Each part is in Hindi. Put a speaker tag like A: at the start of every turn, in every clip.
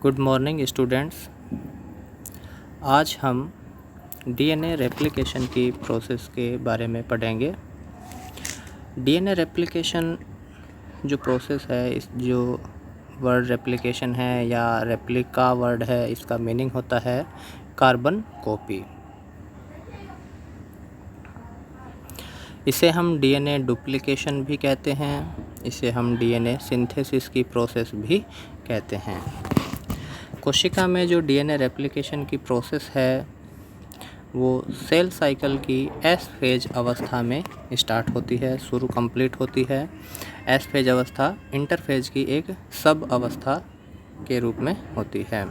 A: Good morning students. आज हम डीएनए रेप्लिकेशन की प्रोसेस के बारे में पढ़ेंगे। डीएनए रेप्लिकेशन जो प्रोसेस है, इस जो वर्ड रेप्लिकेशन है या रेप्लिका वर्ड है, इसका मीनिंग होता है कार्बन कॉपी। इसे हम डीएनए डुप्लिकेशन भी कहते हैं, इसे हम डीएनए सिंथेसिस की प्रोसेस भी कहते हैं। कोशिका में जो डीएनए रेप्लिकेशन की प्रोसेस है वो सेल साइकिल की एस फेज अवस्था में स्टार्ट होती है, कंप्लीट होती है। एस फेज अवस्था इंटरफेज की एक सब अवस्था के रूप में होती है।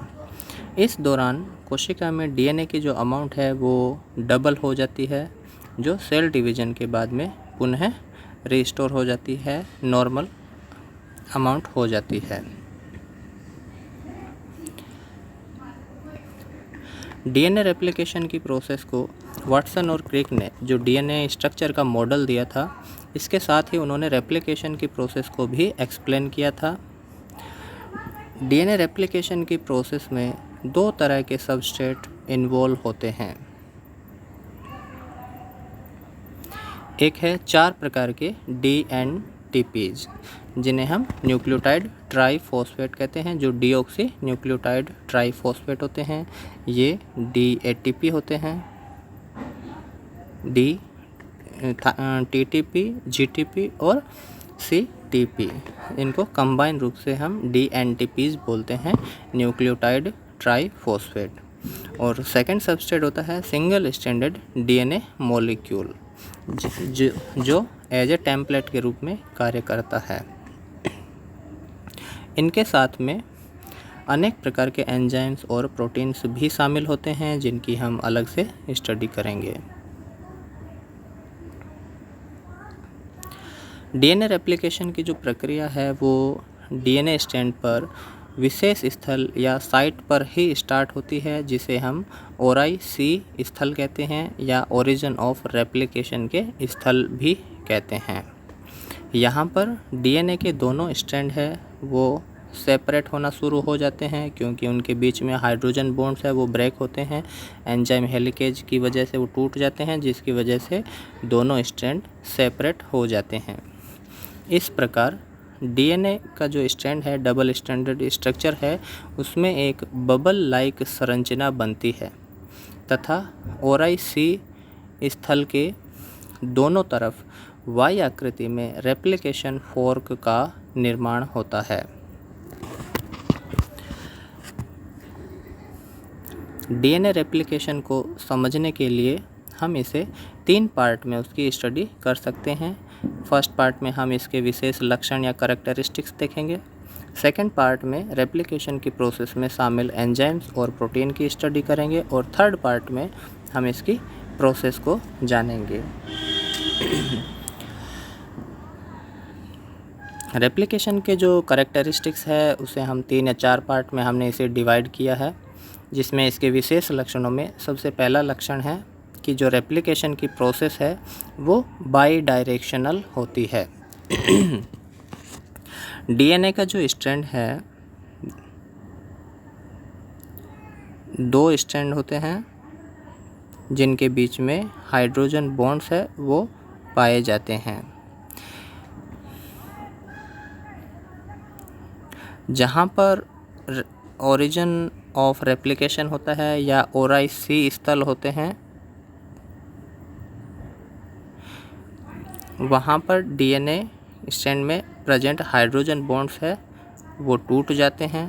A: इस दौरान कोशिका में डीएनए की जो अमाउंट है वो डबल हो जाती है, जो सेल डिवीजन के बाद में पुनः रिस्टोर हो जाती है, नॉर्मल अमाउंट हो जाती है। डीएनए रेप्लिकेशन की प्रोसेस को वाटसन और क्रिक ने जो डीएनए स्ट्रक्चर का मॉडल दिया था, इसके साथ ही उन्होंने रेप्लिकेशन की प्रोसेस को भी एक्सप्लेन किया था। डीएनए रेप्लिकेशन की प्रोसेस में दो तरह के सबस्ट्रेट इन्वॉल्व होते हैं। एक है 4 प्रकार के डीएनटीपीज, जिन्हें हम न्यूक्लियोटाइड ट्राइफॉस्फेट कहते हैं, जो डीऑक्सी न्यूक्लियोटाइड ट्राइफॉस्फेट होते हैं। ये डीएटीपी होते हैं, टीटीपी, जीटीपी और सीटीपी। इनको कंबाइन रूप से हम डीएनटीपीज बोलते हैं, न्यूक्लियोटाइड ट्राइफॉस्फेट। और सेकंड सबस्ट्रेट होता है सिंगल स्ट्रैंडेड डीएनए मॉलिक्यूल, जो एज ए टेम्पलेट के रूप में कार्य करता है। इनके साथ में अनेक प्रकार के एंजाइम्स और प्रोटीन्स भी शामिल होते हैं, जिनकी हम अलग से स्टडी करेंगे। डीएनए रेप्लिकेशन की जो प्रक्रिया है वो डीएनए स्ट्रैंड पर विशेष स्थल या साइट पर ही स्टार्ट होती है, जिसे हम ORIC स्थल कहते हैं या ओरिजिन ऑफ रेप्लिकेशन के स्थल भी कहते हैं। यहाँ पर डीएनए के दोनों स्ट्रैंड है वो सेपरेट होना शुरू हो जाते हैं, क्योंकि उनके बीच में हाइड्रोजन बॉन्ड्स है वो ब्रेक होते हैं। एंजाइम हेलिकेज की वजह से वो टूट जाते हैं, जिसकी वजह से दोनों स्ट्रैंड सेपरेट हो जाते हैं। इस प्रकार डीएनए का जो स्ट्रैंड है, डबल स्ट्रैंडेड स्ट्रक्चर है, उसमें एक बबल लाइक संरचना बनती है तथा ORIC स्थल के दोनों तरफ वाई आकृति में रेप्लिकेशन फोर्क का निर्माण होता है। डीएनए रेप्लिकेशन को समझने के लिए हम इसे 3 पार्ट में उसकी स्टडी कर सकते हैं। फर्स्ट पार्ट में हम इसके विशेष लक्षण या करैक्टरिस्टिक्स देखेंगे। सेकंड पार्ट में रेप्लिकेशन की प्रोसेस में शामिल एंजाइम्स और प्रोटीन की स्टडी करेंगे। और थर्ड पार्ट में हम इसकी प्रोसेस को जानेंगे। रेप्लिकेशन के जो करैक्टरिस्टिक्स है उसे हम 3 या 4 पार्ट में हमने इसे डिवाइड किया है, जिसमें इसके विशेष लक्षणों में सबसे पहला लक्षण है कि जो रेप्लिकेशन की प्रोसेस है वो बाई डायरेक्शनल होती है। डीएनए का जो स्ट्रैंड है, 2 स्ट्रैंड होते हैं जिनके बीच में हाइड्रोजन बॉन्ड्स है वो पाए जाते हैं। जहाँ पर ओरिजिन ऑफ रेप्लिकेशन होता है या ORIC स्थल होते हैं, वहाँ पर डीएनए स्ट्रैंड में प्रेजेंट हाइड्रोजन बॉन्ड्स है वो टूट जाते हैं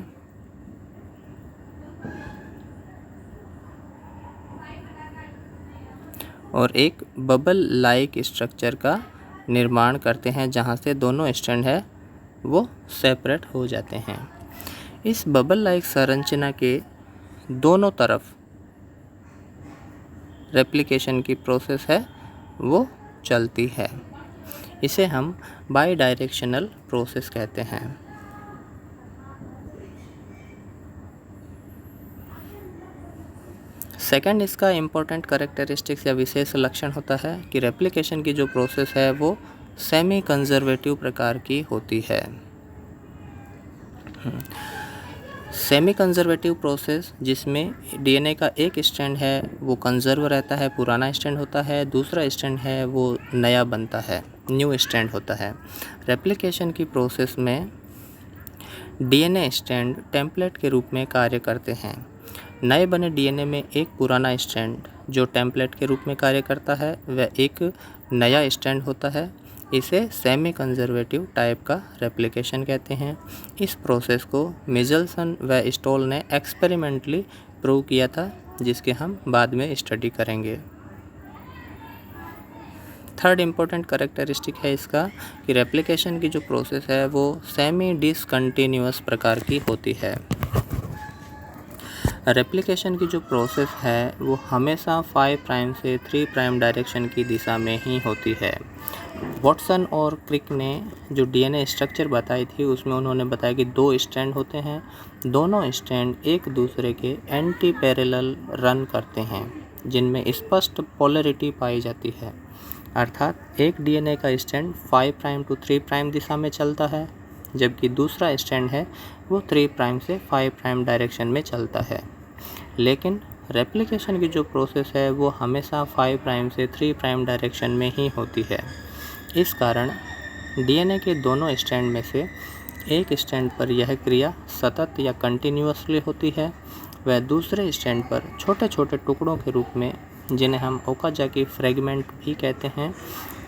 A: और एक बबल लाइक स्ट्रक्चर का निर्माण करते हैं, जहाँ से दोनों स्ट्रैंड है वो सेपरेट हो जाते हैं। इस बबल लाइक संरचना के दोनों तरफ रेप्लिकेशन की प्रोसेस है वो चलती है। इसे हम बाई डायरेक्शनल प्रोसेस कहते हैं। सेकंड इसका इम्पोर्टेंट करैक्टरिस्टिक्स या विशेष लक्षण होता है कि रेप्लिकेशन की जो प्रोसेस है वो सेमी कंजर्वेटिव प्रकार की होती है। सेमी कंजर्वेटिव प्रोसेस, जिसमें डीएनए का एक स्ट्रैंड है वो कंजर्व रहता है, पुराना स्ट्रैंड होता है, दूसरा स्ट्रैंड है वो नया बनता है, न्यू स्ट्रैंड होता है। रेप्लिकेशन की प्रोसेस में डीएनए स्ट्रैंड टेम्पलेट के रूप में कार्य करते हैं। नए बने डीएनए में एक पुराना स्ट्रैंड जो टेम्पलेट के रूप में कार्य करता है वह एक नया स्ट्रैंड होता है। इसे सेमी कंजर्वेटिव टाइप का रेप्लिकेशन कहते हैं। इस प्रोसेस को मिचेल्सन व स्टॉल ने एक्सपेरिमेंटली प्रूव किया था, जिसके हम बाद में स्टडी करेंगे। थर्ड इम्पोर्टेंट कैरेक्टरिस्टिक है इसका कि रेप्लिकेशन की जो प्रोसेस है वो सेमी डिसकंटिन्यूअस प्रकार की होती है। रेप्लिकेशन की जो प्रोसेस है वो हमेशा 5 प्राइम से 3 प्राइम डायरेक्शन की दिशा में ही होती है। वॉटसन और क्रिक ने जो डीएनए स्ट्रक्चर बताई थी उसमें उन्होंने बताया कि 2 स्ट्रैंड होते हैं, दोनों स्ट्रैंड एक दूसरे के एंटी पैरेलल रन करते हैं, जिनमें स्पष्ट पोलैरिटी पाई जाती है। अर्थात एक डीएनए का स्ट्रैंड 5 प्राइम टू 3 प्राइम दिशा में चलता है, जबकि दूसरा स्ट्रैंड है वो 3 प्राइम से 5 प्राइम डायरेक्शन में चलता है। लेकिन रेप्लिकेशन की जो प्रोसेस है वो हमेशा 5 प्राइम से 3 प्राइम डायरेक्शन में ही होती है। इस कारण डीएनए के दोनों स्ट्रैंड में से एक स्ट्रैंड पर यह क्रिया सतत या कंटिन्यूअसली होती है, वह दूसरे स्ट्रैंड पर छोटे छोटे टुकड़ों के रूप में, जिन्हें हम ओकाजाकी फ्रेगमेंट भी कहते हैं,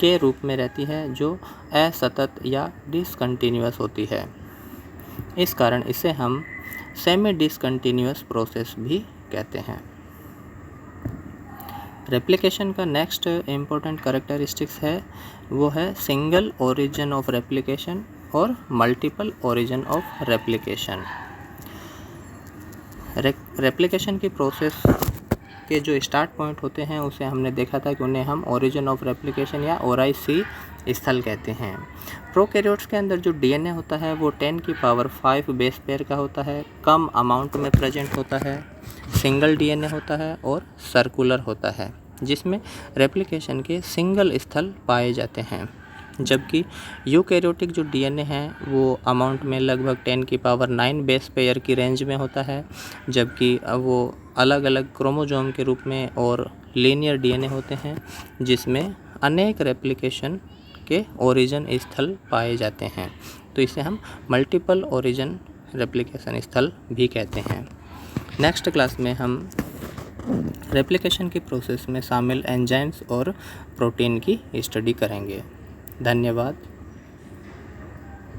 A: के रूप में रहती है, जो असतत या डिसकंटिन्यूअस होती है। इस कारण इसे हम सेमी डिसकंटिन्यूअस प्रोसेस भी कहते हैं। रेप्लिकेशन का नेक्स्ट इम्पोर्टेंट कैरेक्टरिस्टिक्स है वो है सिंगल ओरिजिन ऑफ रेप्लिकेशन और multiple origin of replication. Replication की प्रोसेस के जो स्टार्ट पॉइंट होते हैं उसे हमने देखा था कि उन्हें हम ओरिजिन ऑफ रेप्लिकेशन या ORIC स्थल कहते हैं। प्रोकैरियोट्स के अंदर जो डीएनए होता है वो 10⁵ बेस पेयर का होता है, कम अमाउंट में प्रेजेंट होता है, सिंगल डीएनए होता है और सर्कुलर होता है, जिसमें रेप्लिकेशन के सिंगल स्थल पाए जाते हैं। जबकि यूकैरियोटिक जो डीएनए है वो अमाउंट में लगभग 10⁹ बेस पेयर की रेंज में होता है, जबकि वो अलग अलग क्रोमोसोम के रूप में और लीनियर डीएनए होते हैं, जिसमें अनेक रेप्लिकेशन के ओरिजिन स्थल पाए जाते हैं। तो इसे हम मल्टीपल ओरिजिन रेप्लिकेशन स्थल भी कहते हैं। नेक्स्ट क्लास में हम रेप्लिकेशन की प्रोसेस में शामिल एंजाइम्स और प्रोटीन की स्टडी करेंगे। धन्यवाद।